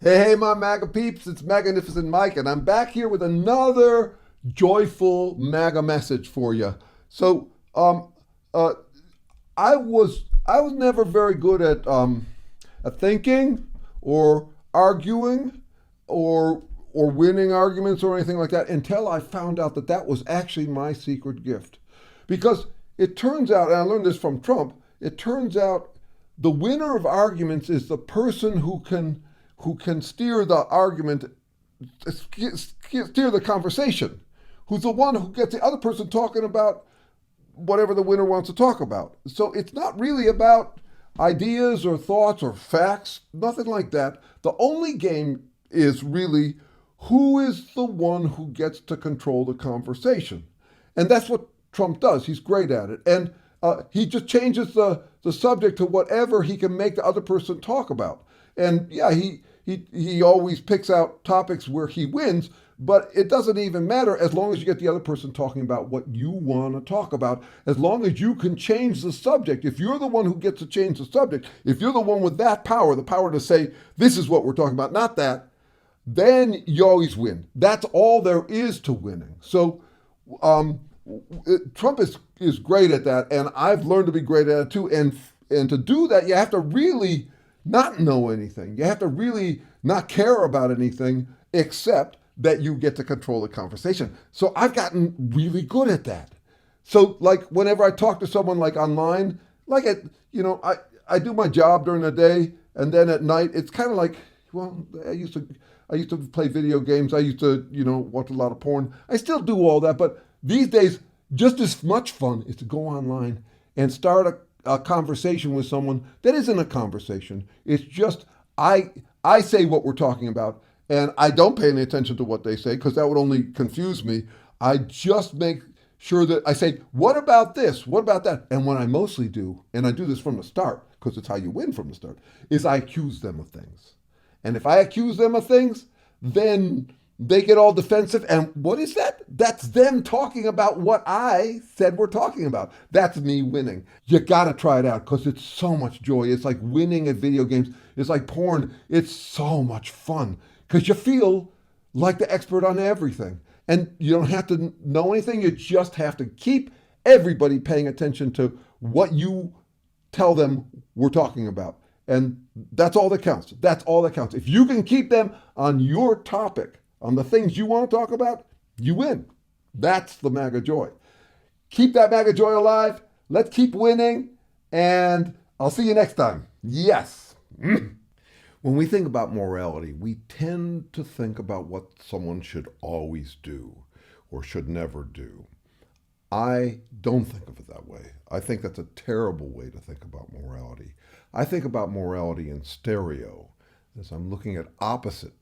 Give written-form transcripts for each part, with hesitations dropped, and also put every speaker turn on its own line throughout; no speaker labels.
Hey, my MAGA peeps, it's Magnificent Mike, and I'm back here with another joyful MAGA message for you. So, uh, I was never very good at thinking or arguing or winning arguments or anything like that until I found out that that was actually my secret gift. Because it turns out, and I learned this from Trump, it turns out the winner of arguments is the person who can steer the argument, steer the conversation, who's the one who gets the other person talking about whatever the winner wants to talk about. So it's not really about ideas or thoughts or facts, nothing like that. The only game is really who is the one who gets to control the conversation. And that's what Trump does. He's great at it. And he just changes the subject to whatever he can make the other person talk about. And yeah, he always picks out topics where he wins, but it doesn't even matter as long as you get the other person talking about what you want to talk about, as long as you can change the subject. If you're the one who gets to change the subject, if you're the one with that power, the power to say, this is what we're talking about, not that, then you always win. That's all there is to winning. So um, Trump is great at that, and I've learned to be great at it too. And to do that, you have to really not know anything. You have to really not care about anything except that you get to control the conversation. So I've gotten really good at that. So like whenever I talk to someone like online, like I do my job during the day, and then at night it's kind of like, well, I used to play video games. I used to, watch a lot of porn. I still do all that, but these days, just as much fun is to go online and start a conversation with someone that isn't a conversation. It's just I say what we're talking about, and I don't pay any attention to what they say because that would only confuse me. I just make sure that I say, what about this? What about that? And what I mostly do, and I do this from the start because it's how you win from the start, is I accuse them of things. And if I accuse them of things, then they get all defensive. And what is that? That's them talking about what I said we're talking about. That's me winning. You got to try it out because it's so much joy. It's like winning at video games. It's like porn. It's so much fun because you feel like the expert on everything. And you don't have to know anything. You just have to keep everybody paying attention to what you tell them we're talking about. And that's all that counts. That's all that counts. If you can keep them on your topic, on the things you want to talk about, you win. That's the MAGA joy. Keep that MAGA joy alive. Let's keep winning. And I'll see you next time. Yes. When we think about morality, we tend to think about what someone should always do or should never do. I don't think of it that way. I think that's a terrible way to think about morality. I think about morality in stereo, as I'm looking at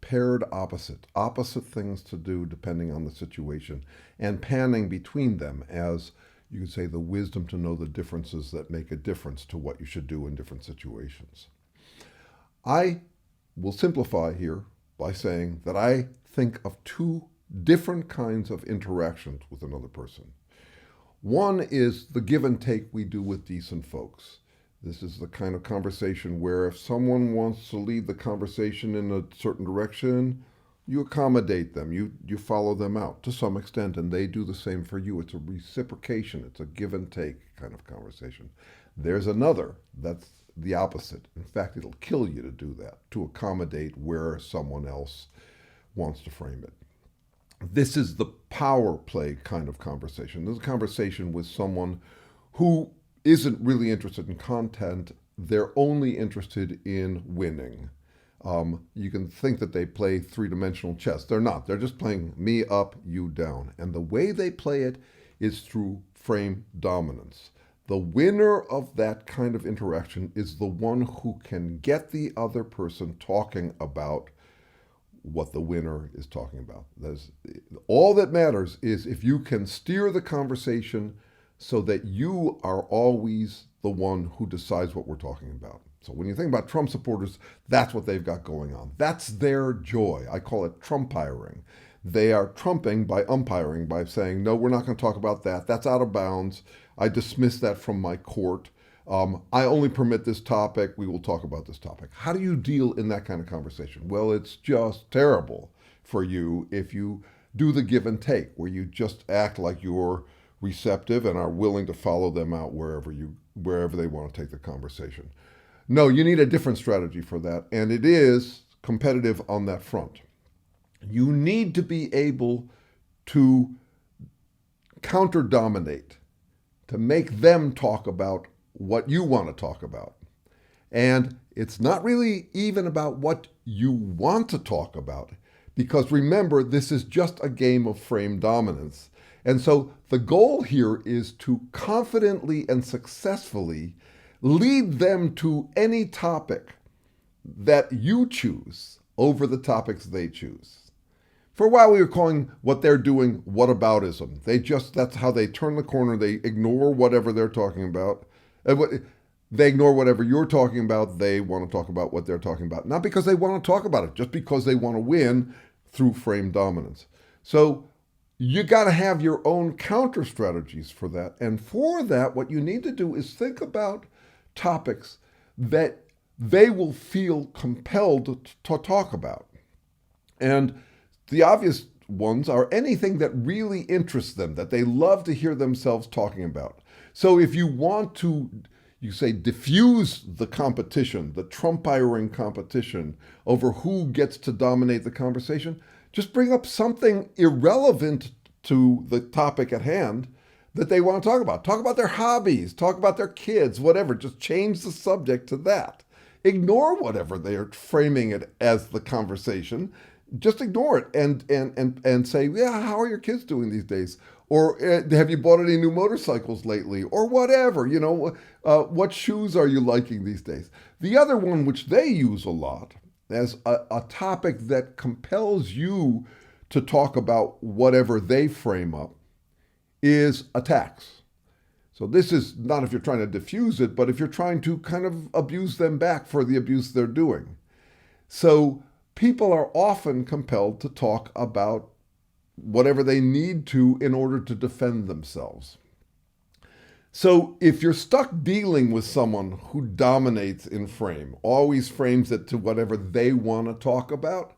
paired opposite things to do depending on the situation, and panning between them as, you could say, the wisdom to know the differences that make a difference to what you should do in different situations. I will simplify here by saying that I think of two different kinds of interactions with another person. One is the give and take we do with decent folks. This is the kind of conversation where if someone wants to lead the conversation in a certain direction, you accommodate them, you follow them out to some extent, and they do the same for you. It's a reciprocation, it's a give and take kind of conversation. There's another that's the opposite. In fact, it'll kill you to do that, to accommodate where someone else wants to frame it. This is the power play kind of conversation. This is a conversation with someone who isn't really interested in content. They're only interested in winning. You can think that they play three-dimensional chess. They're not. They're just playing me up, you down. And the way they play it is through frame dominance. The winner of that kind of interaction is the one who can get the other person talking about what the winner is talking about. All that matters is if you can steer the conversation so that you are always the one who decides what we're talking about. So when you think about Trump supporters, that's what they've got going on. That's their joy. I call it Trumpiring. They are trumping by umpiring, by saying, no, we're not going to talk about that. That's out of bounds. I dismiss that from my court. I only permit this topic. We will talk about this topic. How do you deal in that kind of conversation? Well, it's just terrible for you if you do the give and take, where you just act like you're receptive and are willing to follow them out wherever they want to take the conversation. No, you need a different strategy for that, and it is competitive on that front. You need to be able to counter-dominate, to make them talk about what you want to talk about. And it's not really even about what you want to talk about, because remember, this is just a game of frame dominance. And so the goal here is to confidently and successfully lead them to any topic that you choose over the topics they choose. For a while we were calling what they're doing whataboutism. That's how they turn the corner. They ignore whatever they're talking about. They ignore whatever you're talking about. They want to talk about what they're talking about. Not because they want to talk about it, just because they want to win through frame dominance. So you got to have your own counter strategies for that. And for that, what you need to do is think about topics that they will feel compelled to talk about. And the obvious ones are anything that really interests them, that they love to hear themselves talking about. So if you want to, you say, diffuse the competition, the trumpiring competition over who gets to dominate the conversation, just bring up something irrelevant to the topic at hand that they want to talk about. Talk about their hobbies, talk about their kids, whatever. Just change the subject to that. Ignore whatever they are framing it as the conversation. Just ignore it and say, yeah, how are your kids doing these days? Or have you bought any new motorcycles lately? Or whatever, what shoes are you liking these days? The other one, which they use a lot as a topic that compels you to talk about whatever they frame up, is attacks. So this is not if you're trying to diffuse it, but if you're trying to kind of abuse them back for the abuse they're doing. So people are often compelled to talk about whatever they need to in order to defend themselves. So if you're stuck dealing with someone who dominates in frame, always frames it to whatever they want to talk about,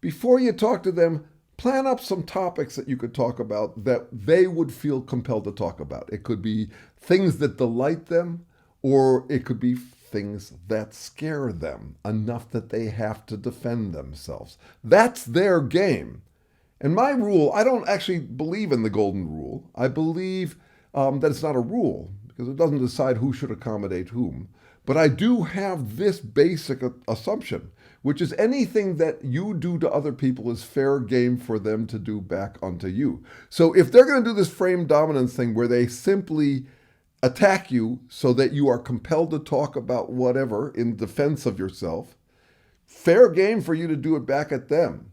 before you talk to them, plan up some topics that you could talk about that they would feel compelled to talk about. It could be things that delight them, or it could be things that scare them enough that they have to defend themselves. That's their game. And my rule, I don't actually believe in the golden rule. I believe that it's not a rule, because it doesn't decide who should accommodate whom. But I do have this basic assumption, which is anything that you do to other people is fair game for them to do back unto you. So if they're going to do this frame dominance thing where they simply attack you so that you are compelled to talk about whatever in defense of yourself, fair game for you to do it back at them.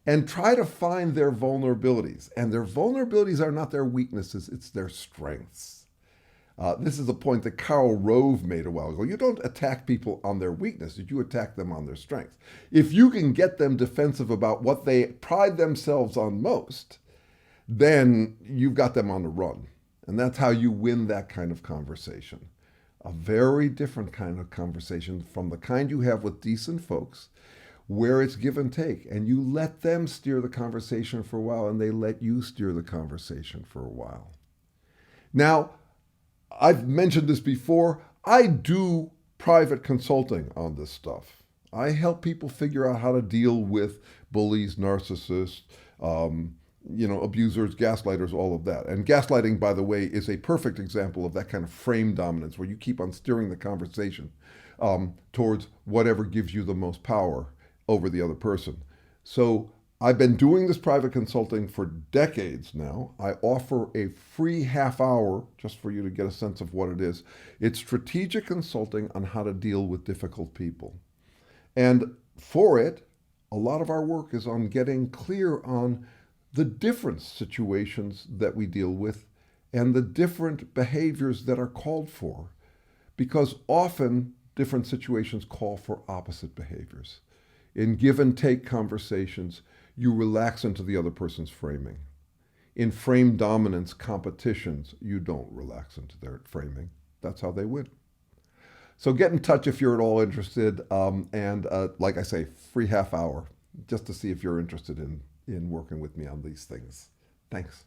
And try to find their vulnerabilities. And their vulnerabilities are not their weaknesses, it's their strengths. This is a point that Karl Rove made a while ago. You don't attack people on their weaknesses, you attack them on their strengths. If you can get them defensive about what they pride themselves on most, then you've got them on the run. And that's how you win that kind of conversation. A very different kind of conversation from the kind you have with decent folks, where it's give and take, and you let them steer the conversation for a while, and they let you steer the conversation for a while. Now, I've mentioned this before, I do private consulting on this stuff. I help people figure out how to deal with bullies, narcissists, abusers, gaslighters, all of that. And gaslighting, by the way, is a perfect example of that kind of frame dominance, where you keep on steering the conversation towards whatever gives you the most power over the other person. So I've been doing this private consulting for decades now. I offer a free half hour just for you to get a sense of what it is. It's strategic consulting on how to deal with difficult people. And for it, a lot of our work is on getting clear on the different situations that we deal with and the different behaviors that are called for. Because often different situations call for opposite behaviors. In give and take conversations, you relax into the other person's framing. In frame dominance competitions, you don't relax into their framing. That's how they win. So get in touch if you're at all interested. And like I say, free half hour just to see if you're interested in working with me on these things. Thanks.